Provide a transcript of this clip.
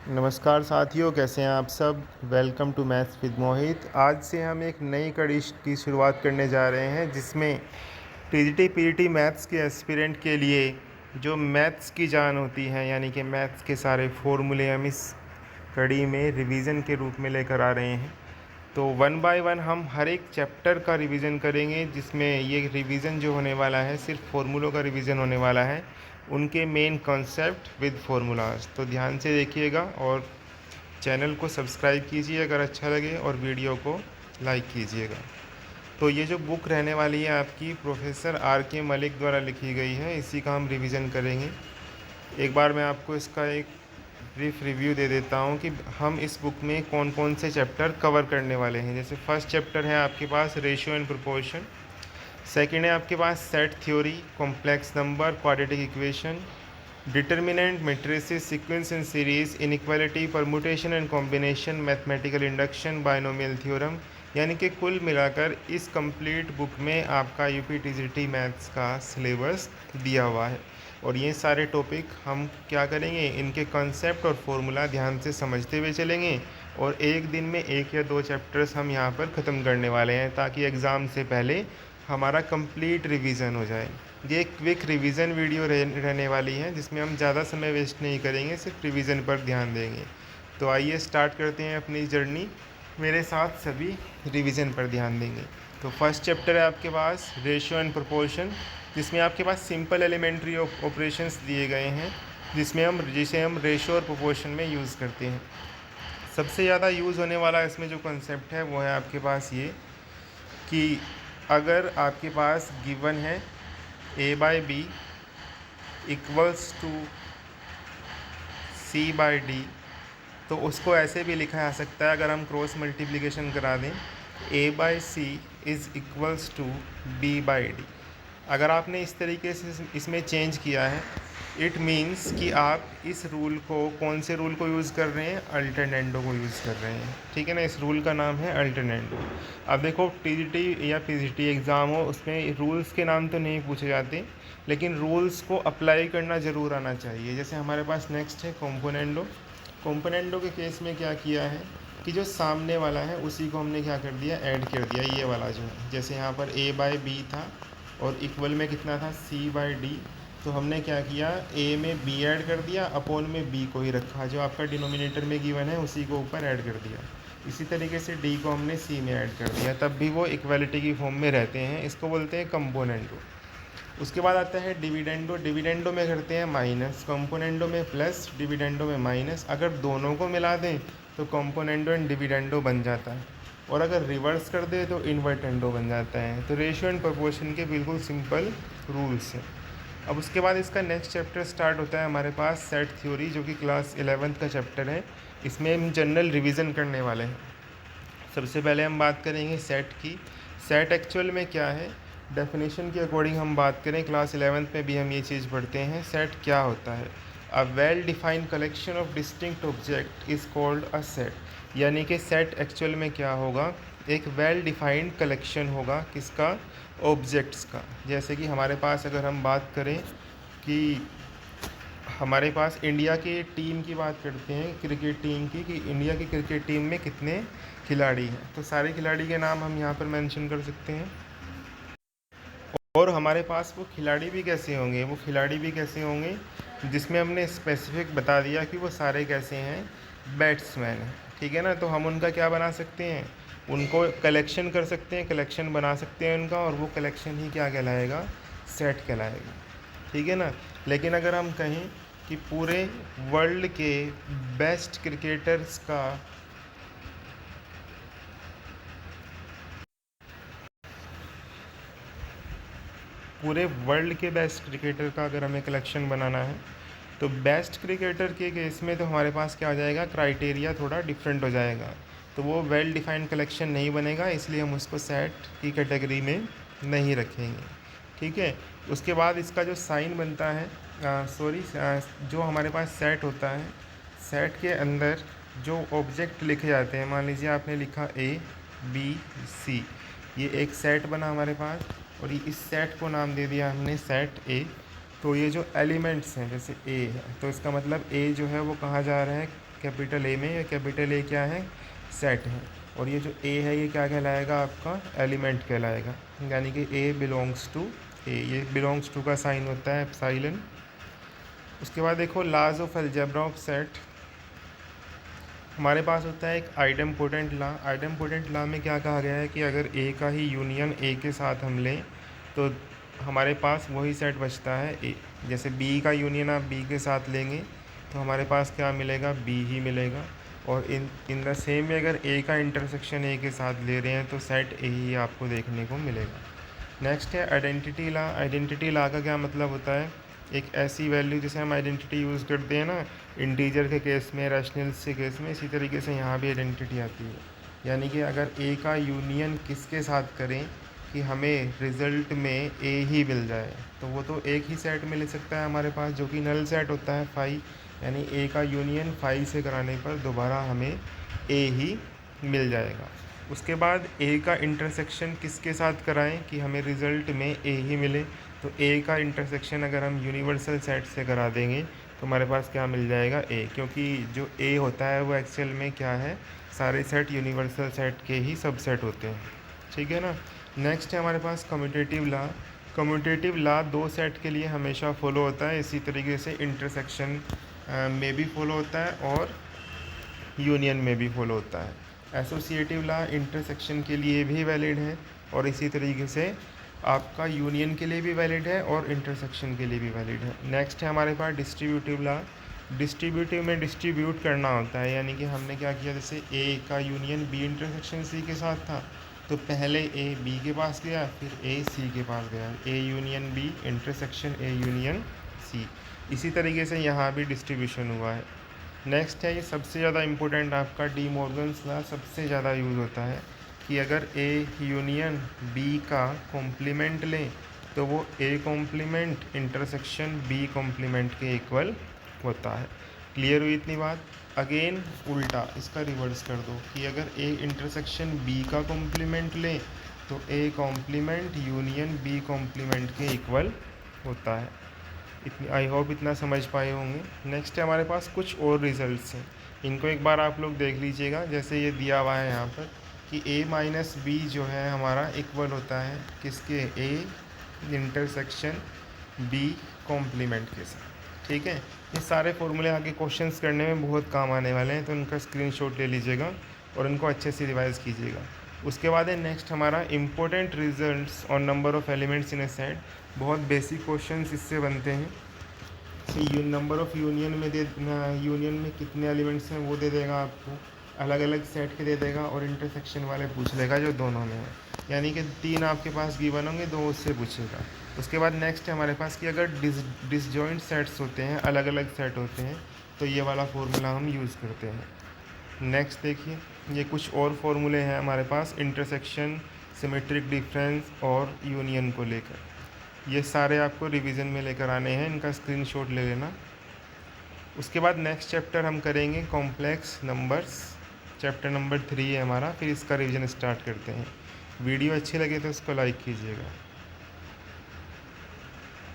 नमस्कार साथियों, कैसे हैं आप सब। वेलकम टू मैथ्स विद मोहित। आज से हम एक नई कड़ी की शुरुआत करने जा रहे हैं जिसमें टीजीटी पीजीटी मैथ्स के एस्पिरेंट के लिए जो मैथ्स की जान होती है, यानी कि मैथ्स के सारे फॉर्मूले हम इस कड़ी में रिवीजन के रूप में लेकर आ रहे हैं। तो वन बाय वन हम हर एक चैप्टर का रिवीजन करेंगे, जिसमें ये रिवीजन जो होने वाला है सिर्फ फॉर्मूलों का रिवीजन होने वाला है, उनके मेन कॉन्सेप्ट विद फार्मूलाज। तो ध्यान से देखिएगा और चैनल को सब्सक्राइब कीजिए अगर अच्छा लगे, और वीडियो को लाइक कीजिएगा। तो ये जो बुक रहने वाली है आपकी, प्रोफेसर आर के मलिक द्वारा लिखी गई है, इसी का हम रिवीजन करेंगे। एक बार मैं आपको इसका एक ब्रीफ रिव्यू दे देता हूँ कि हम इस बुक में कौन कौन से चैप्टर कवर करने वाले हैं। जैसे फर्स्ट चैप्टर है आपके पास रेशियो एंड प्रोपोर्शन, सेकेंड है आपके पास set theory, complex number, quadratic equation, determinant, matrices, sequence and series, inequality, permutation and combination, mathematical induction, binomial theorem. यानी कि कुल मिलाकर इस कंप्लीट बुक में आपका यूपी टीजीटी मैथ्स का सिलेबस दिया हुआ है। और ये सारे टॉपिक हम क्या करेंगे, इनके कॉन्सेप्ट और फॉर्मूला ध्यान से समझते हुए चलेंगे, और एक दिन में एक या दो चैप्टर्स हम यहाँ पर ख़त्म करने वाले हैं, ताकि एग्ज़ाम से पहले हमारा कंप्लीट रिवीजन हो जाए। ये एक क्विक रिवीजन वीडियो रहने वाली है, जिसमें हम ज़्यादा समय वेस्ट नहीं करेंगे, सिर्फ रिवीजन पर ध्यान देंगे। तो आइए स्टार्ट करते हैं अपनी जर्नी, मेरे साथ सभी रिवीजन पर ध्यान देंगे। तो फर्स्ट चैप्टर है आपके पास रेशियो एंड प्रोपोर्शन, जिसमें आपके पास सिंपल एलिमेंट्री ऑपरेशंस दिए गए हैं, जिसे हम रेशियो और प्रोपोर्शन में यूज़ करते हैं। सबसे ज़्यादा यूज़ होने वाला इसमें जो कॉन्सेप्ट है वो है आपके पास ये कि अगर आपके पास गिवन है a by b equals to c by d, तो उसको ऐसे भी लिखा जा सकता है, अगर हम क्रॉस मल्टीप्लिकेशन करा दें, a by c is equals to b by d. अगर आपने इस तरीके से इसमें चेंज किया है, इट मीन्स कि आप इस रूल को, कौन से रूल को यूज़ कर रहे हैं, अल्टरनेंडो को यूज़ कर रहे हैं। ठीक है ना, इस रूल का नाम है अल्टरनेंडो। अब देखो टीजीटी या पीजीटी एग्ज़ाम हो, उसमें रूल्स के नाम तो नहीं पूछे जाते, लेकिन रूल्स को अप्लाई करना ज़रूर आना चाहिए। जैसे हमारे पास नेक्स्ट है कॉम्पोनेंडो। कॉम्पोनेंडो के केस में क्या किया है कि जो सामने वाला है उसी को हमने क्या कर दिया, ऐड कर दिया, ये वाला जो है। जैसे यहाँ पर a बाई बी था और इक्वल में कितना था, c बाई डी, तो हमने क्या किया, a में b ऐड कर दिया, अपॉन में b को ही रखा, जो आपका डिनोमिनेटर में गिवन है उसी को ऊपर ऐड कर दिया। इसी तरीके से d को हमने c में ऐड कर दिया, तब भी वो इक्वालिटी की फॉर्म में रहते हैं। इसको बोलते हैं कंपोनेंडो। उसके बाद आता है डिविडेंडो। डिविडेंडो में करते हैं माइनस, कंपोनेंडो में प्लस, डिविडेंडो में माइनस। अगर दोनों को मिला दें तो कंपोनेंडो एंड डिविडेंडो बन जाता है, और अगर रिवर्स कर दे तो इन्वर्टेंडो बन जाता है। तो रेशियो एंड प्रोपोर्शन के बिल्कुल सिंपल रूल्स हैं। अब उसके बाद इसका नेक्स्ट चैप्टर स्टार्ट होता है हमारे पास सेट थ्योरी, जो कि क्लास 11th का चैप्टर है। इसमें हम जनरल रिवीजन करने वाले हैं। सबसे पहले हम बात करेंगे सेट की। सेट एक्चुअल में क्या है, डेफिनेशन के अकॉर्डिंग हम बात करें, क्लास 11th में भी हम ये चीज़ पढ़ते हैं। सेट क्या होता है, a well defined collection of distinct object is called a set. यानी कि सेट एक्चुअल में क्या होगा, एक वेल डिफाइंड कलेक्शन होगा, किसका, ऑब्जेक्ट्स का। जैसे कि हमारे पास अगर हम बात करें कि हमारे पास इंडिया की टीम की बात करते हैं, क्रिकेट टीम की, कि इंडिया की क्रिकेट टीम में कितने खिलाड़ी हैं, तो सारे खिलाड़ी के नाम हम यहाँ पर मेंशन कर सकते हैं। और हमारे पास वो खिलाड़ी भी कैसे होंगे, जिसमें हमने स्पेसिफिक बता दिया कि वो सारे कैसे हैं, बैट्समैन हैं। ठीक है ना, तो हम उनका क्या बना सकते हैं, उनको कलेक्शन कर सकते हैं, कलेक्शन बना सकते हैं उनका, और वो कलेक्शन ही क्या कहलाएगा, सेट कहलाएगा। ठीक है ना। लेकिन अगर हम कहें कि पूरे वर्ल्ड के बेस्ट क्रिकेटर्स का अगर हमें कलेक्शन बनाना है, तो बेस्ट क्रिकेटर के केस में तो हमारे पास क्या हो जाएगा, क्राइटेरिया थोड़ा डिफरेंट हो जाएगा, तो वो वेल डिफाइंड कलेक्शन नहीं बनेगा, इसलिए हम उसको सेट की कैटेगरी में नहीं रखेंगे। ठीक है। उसके बाद इसका जो साइन बनता है, जो हमारे पास सेट होता है, सेट के अंदर जो ऑब्जेक्ट लिखे जाते हैं, मान लीजिए आपने लिखा ए बी सी, ये एक सेट बना हमारे पास, और इस सेट को नाम दे दिया हमने सेट ए। तो ये जो एलिमेंट्स हैं, जैसे ए है, तो इसका मतलब ए जो है वो कहाँ जा रहा है, कैपिटल ए में, या कैपिटल ए क्या है, सेट है, और ये जो ए है ये क्या कहलाएगा, आपका एलिमेंट कहलाएगा, यानी कि ए बिलोंग्स टू ए, ये बिलोंग्स टू का साइन होता है एप्सिलॉन। उसके बाद देखो लाज ऑफ अलजेब्रा ऑफ सेट, हमारे पास होता है एक आइडेम्पोटेंट लॉ। आइडेम्पोटेंट लॉ में क्या कहा गया है कि अगर ए का ही यूनियन ए के साथ हम लें तो हमारे पास वही सेट बचता है ए। जैसे बी का यूनियन आप बी के साथ लेंगे तो हमारे पास क्या मिलेगा, बी ही मिलेगा, और इन द सेम में अगर ए का इंटरसेक्शन ए के साथ ले रहे हैं तो सेट ए ही आपको देखने को मिलेगा। नेक्स्ट है आइडेंटिटी लॉ। आइडेंटिटी लॉ का क्या मतलब होता है, एक ऐसी वैल्यू जैसे हम आइडेंटिटी यूज़ करते हैं ना इंटीजर के केस में, रैशनल्स के केस में, इसी तरीके से यहाँ भी आइडेंटिटी आती है। यानी कि अगर ए का यूनियन किसके साथ करें कि हमें रिज़ल्ट में ए ही मिल जाए, तो वो तो एक ही सेट में ले सकता है हमारे पास, जो कि नल सेट होता है फाई, यानी ए का यूनियन फाई से कराने पर दोबारा हमें ए ही मिल जाएगा। उसके बाद ए का इंटरसेक्शन किसके साथ कराएं कि हमें रिज़ल्ट में ए ही मिले, तो ए का इंटरसेक्शन अगर हम यूनिवर्सल सेट से करा देंगे तो हमारे पास क्या मिल जाएगा, ए, क्योंकि जो ए होता है वो एक्चुअल में क्या है, सारे सेट यूनिवर्सल सेट के ही सबसेट होते हैं, ठीक है ना। नेक्स्ट है हमारे पास कम्यूटेटिव लॉ। कम्यूटेटिव लॉ दो सेट के लिए हमेशा फॉलो होता है, इसी तरीके से इंटरसेक्शन में भी फॉलो होता है और यूनियन में भी फॉलो होता है। एसोसिएटिव लॉ इंटरसेक्शन के लिए भी वैलिड है और इसी तरीके से आपका यूनियन के लिए भी वैलिड है और इंटरसेक्शन के लिए भी वैलिड है। नेक्स्ट है हमारे पास डिस्ट्रीब्यूटिव लॉ। डिस्ट्रीब्यूटिव में डिस्ट्रीब्यूट करना होता है, यानी कि हमने क्या किया, जैसे ए का यूनियन बी इंटरसेक्शन सी के साथ था तो पहले ए बी के पास गया, फिर ए सी के पास गया, A union B intersection A union C. इसी तरीके से यहाँ भी डिस्ट्रीब्यूशन हुआ है। नेक्स्ट है ये सबसे ज़्यादा इम्पोर्टेंट आपका डी मॉर्गन्स लॉ, सबसे ज़्यादा यूज़ होता है कि अगर ए यूनियन बी का कॉम्प्लीमेंट लें तो वो A complement intersection B complement के इक्वल होता है। क्लियर हुई इतनी बात। अगेन उल्टा इसका रिवर्स कर दो कि अगर ए इंटरसेक्शन बी का कॉम्प्लीमेंट लें तो A complement union B complement के इक्वल होता है। इतनी आई होप इतना समझ पाए होंगे। नेक्स्ट है हमारे पास कुछ और रिजल्ट्स हैं, इनको एक बार आप लोग देख लीजिएगा। जैसे ये दिया हुआ है यहाँ पर कि a माइनस बी जो है हमारा इक्वल होता है किसके, a इंटरसेक्शन b कॉम्प्लीमेंट के साथ, ठीक है। ये सारे फॉर्मूले आगे क्वेश्चंस करने में बहुत काम आने वाले हैं, तो इनका स्क्रीनशॉट ले लीजिएगा और इनको अच्छे से रिवाइज़ कीजिएगा। उसके बाद है नेक्स्ट हमारा important results on number of elements in A set. बहुत बेसिक क्वेश्चंस इससे बनते हैं। नंबर ऑफ़ यूनियन में यूनियन में कितने एलिमेंट्स हैं वो दे देगा आपको, अलग अलग सेट के दे देगा, और इंटरसेक्शन वाले पूछ लेगा जो दोनों में है, यानी कि 3 आपके पास गिवन होंगे, 2 उससे पूछेगा। उसके बाद नेक्स्ट है हमारे पास कि अगर डिसजॉइंट सेट्स होते हैं, अलग अलग सेट होते हैं, तो ये वाला फॉर्मूला हम यूज़ करते हैं। नेक्स्ट देखिए, ये कुछ और फॉर्मूले हैं हमारे पास इंटरसेक्शन, सिमेट्रिक डिफरेंस और यूनियन को लेकर। ये सारे आपको रिवीजन में लेकर आने हैं, इनका स्क्रीनशॉट ले लेना। उसके बाद नेक्स्ट चैप्टर हम करेंगे कॉम्प्लेक्स नंबर्स, चैप्टर नंबर 3 है हमारा, फिर इसका रिवीजन स्टार्ट करते हैं। वीडियो अच्छी लगे तो इसको लाइक कीजिएगा।